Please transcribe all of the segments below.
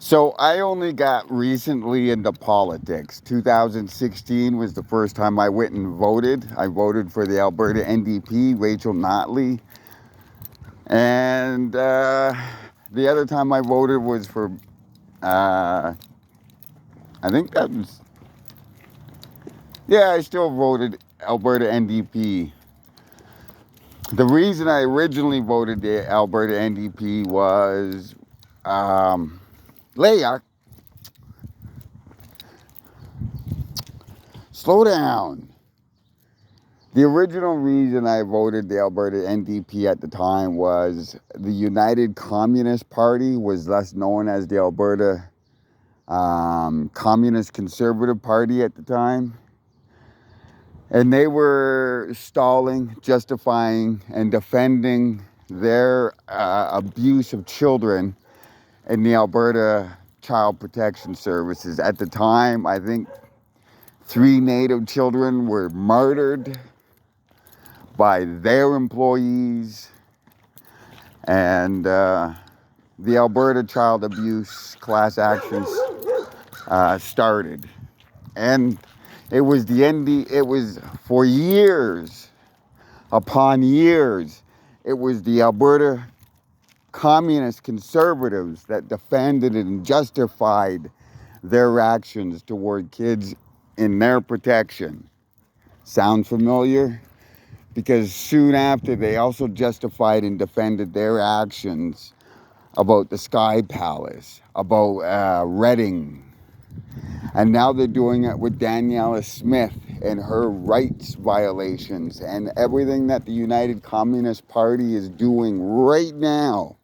So I only got recently into politics. 2016 was the first time I went and voted. I voted for the Alberta NDP, Rachel Notley. And the other time I voted was for, I think that was, yeah, I still voted Alberta NDP. The reason I originally voted the Alberta NDP was Leia, slow down. The original reason I voted the Alberta NDP at the time was the United Communist Party was thus known as the Alberta Communist Conservative Party at the time. And they were stalling, justifying, and defending their abuse of children in the Alberta Child Protection Services. At the time, I think 3 Native children were murdered by their employees, and the Alberta child abuse class actions started. And it was it was for years upon years, it was the Alberta communist conservatives that defended and justified their actions toward kids in their protection. Sound familiar? Because soon after, they also justified and defended their actions about the Sky Palace, about Reading. And now they're doing it with Daniela Smith and her rights violations and everything that the United Communist Party is doing right now.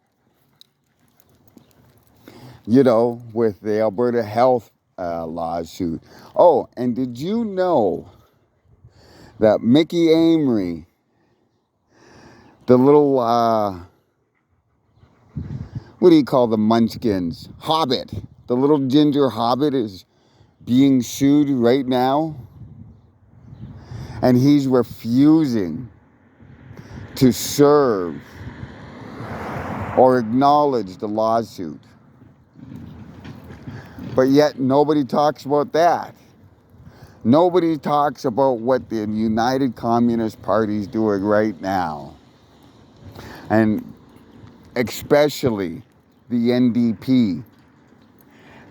You know, with the Alberta Health lawsuit. Oh, and did you know that Mickey Amory, the little, what do you call the munchkins? Hobbit. The little ginger hobbit is being sued right now. And he's refusing to serve or acknowledge the lawsuit. But yet nobody talks about that. Nobody talks about what the United Communist Party is doing right now. And especially the NDP.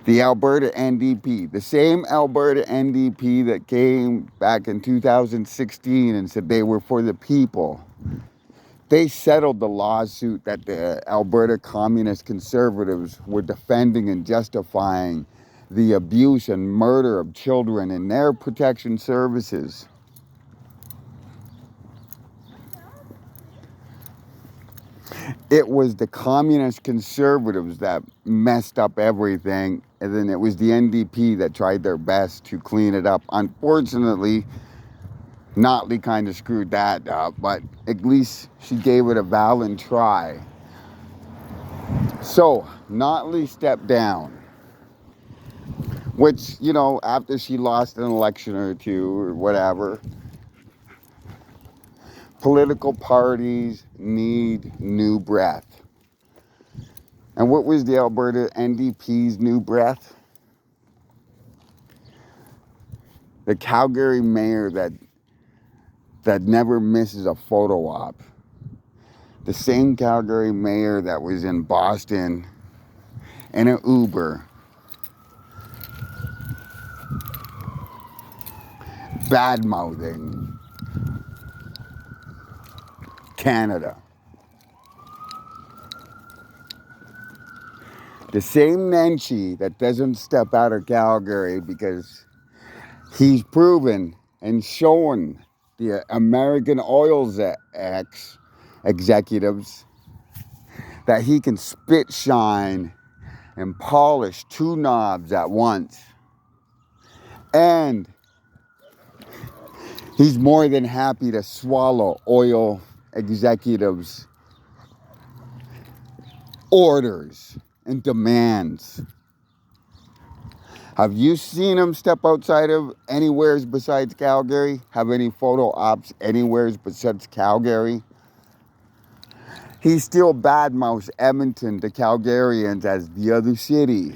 The Alberta NDP. The same Alberta NDP that came back in 2016 and said they were for the people. They settled the lawsuit that the Alberta Communist Conservatives were defending and justifying the abuse and murder of children in their protection services. It was the communist conservatives that messed up everything, and then it was the NDP that tried their best to clean it up. Unfortunately, Notley kind of screwed that up, but at least she gave it a valiant try. So, Notley stepped down. Which, you know, after she lost an election or two or whatever, political parties need new breath. And what was the Alberta NDP's new breath? The Calgary mayor that never misses a photo op. The same Calgary mayor that was in Boston in an Uber, bad-mouthing Canada. The same Nenshi that doesn't step out of Calgary because he's proven and shown the American Oil's executives that he can spit shine and polish 2 knobs at once. And he's more than happy to swallow oil executives' orders and demands. Have you seen him step outside of anywhere besides Calgary? Have any photo ops anywhere besides Calgary? He still badmouths Edmonton to Calgarians as the other city.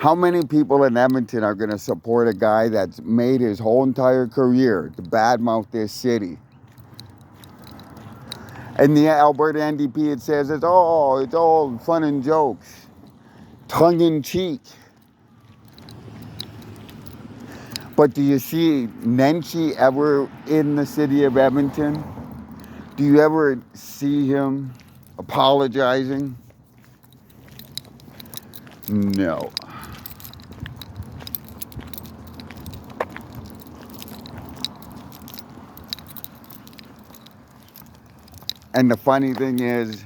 How many people in Edmonton are going to support a guy that's made his whole entire career to badmouth this city? In the Alberta NDP, it says it's all fun and jokes, tongue in cheek. But do you see Nenshi ever in the city of Edmonton? Do you ever see him apologizing? No. And the funny thing is,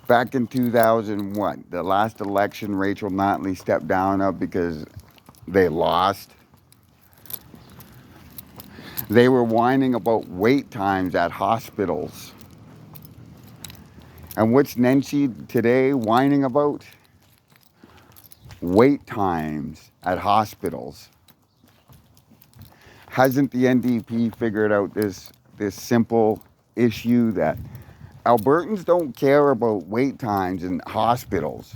back in 2001, the last election, Rachel Notley stepped down of because they lost. They were whining about wait times at hospitals. And what's Nenshi today whining about? Wait times at hospitals. Hasn't the NDP figured out this simple issue that Albertans don't care about wait times in hospitals?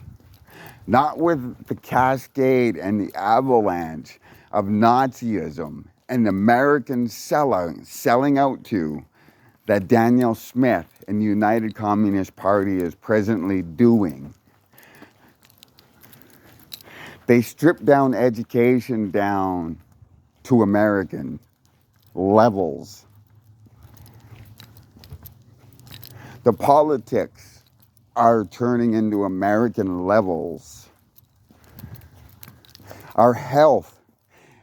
Not with the cascade and the avalanche of Nazism and Americans selling out to that Danielle Smith and the United Communist Party is presently doing. They stripped down education down to American levels. The politics are turning into American levels. Our health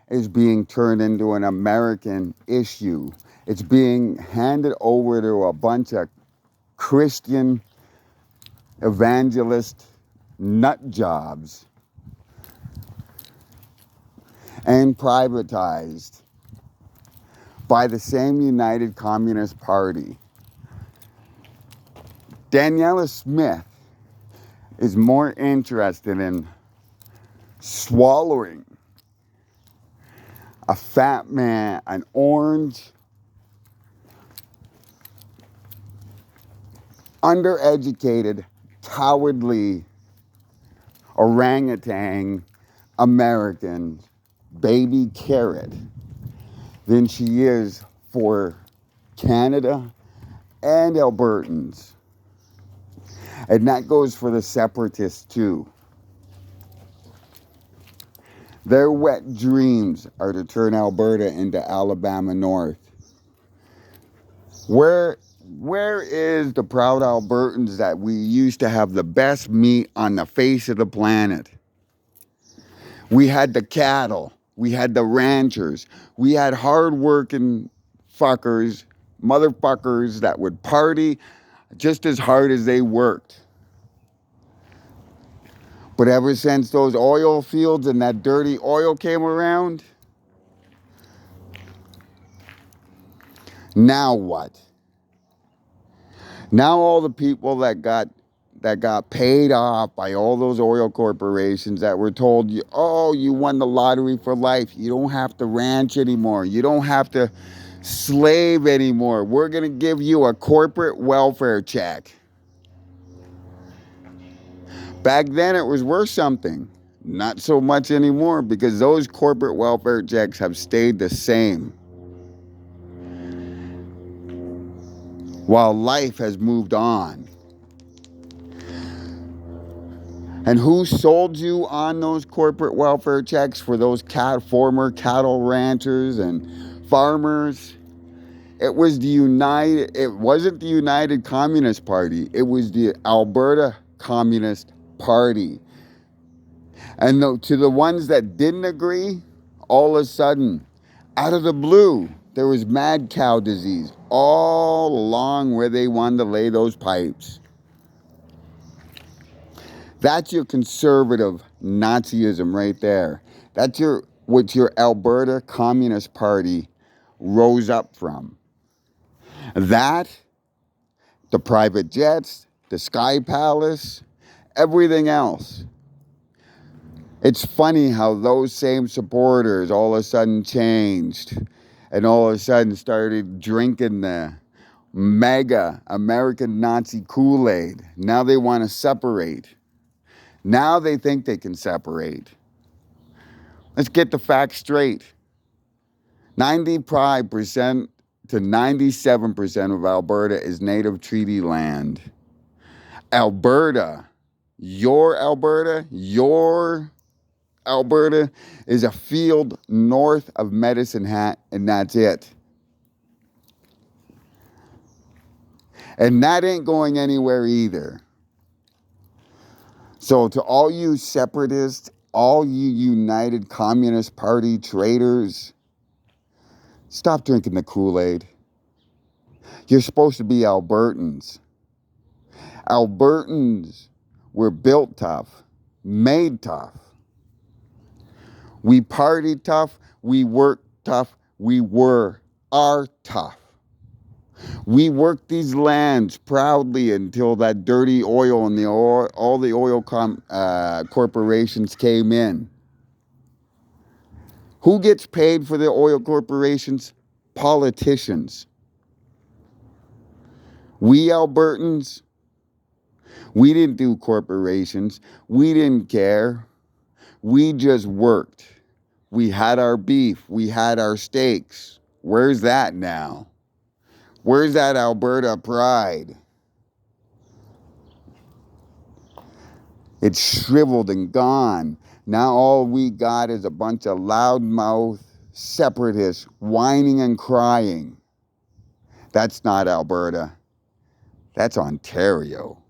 is being turned into an American issue. It's being handed over to a bunch of Christian evangelist nut jobs and privatized by the same United Communist Party. Daniela Smith is more interested in swallowing a fat man, an orange, undereducated, cowardly orangutan American baby carrot than she is for Canada and Albertans. And that goes for the separatists too. Their wet dreams are to turn Alberta into Alabama North. Where is the proud Albertans that we used to have the best meat on the face of the planet? We had the cattle. We had the ranchers. We had hard-working motherfuckers that would party just as hard as they worked. But ever since those oil fields and that dirty oil came around, now what? Now all the people that got paid off by all those oil corporations that were told, oh, you won the lottery for life. You don't have to ranch anymore. You don't have to slave anymore. We're going to give you a corporate welfare check. Back then it was worth something. Not so much anymore because those corporate welfare checks have stayed the same. While life has moved on. And who sold you on those corporate welfare checks for those former cattle ranchers and farmers? It wasn't the United Communist Party. It was the Alberta Communist Party. And to the ones that didn't agree, all of a sudden, out of the blue, there was mad cow disease all along where they wanted to lay those pipes. That's your conservative Nazism right there. That's what your Alberta Communist Party rose up from. That, the private jets, the Sky Palace, everything else. It's funny how those same supporters all of a sudden changed and all of a sudden started drinking the mega American Nazi Kool-Aid. Now they want to separate. Now they think they can separate. Let's get the facts straight. 95% to 97% of Alberta is native treaty land. Alberta, your Alberta is a field north of Medicine Hat, and that's it. And that ain't going anywhere either. So to all you separatists, all you United Communist Party traitors, stop drinking the Kool-Aid. You're supposed to be Albertans. Albertans were built tough, made tough. We partied tough, we worked tough, are tough. We worked these lands proudly until that dirty oil and all the oil corporations came in. Who gets paid for the oil corporations? Politicians. We Albertans, we didn't do corporations. We didn't care. We just worked. We had our beef. We had our steaks. Where's that now? Where's that Alberta pride? It's shriveled and gone. Now all we got is a bunch of loudmouth separatists whining and crying. That's not Alberta. That's Ontario.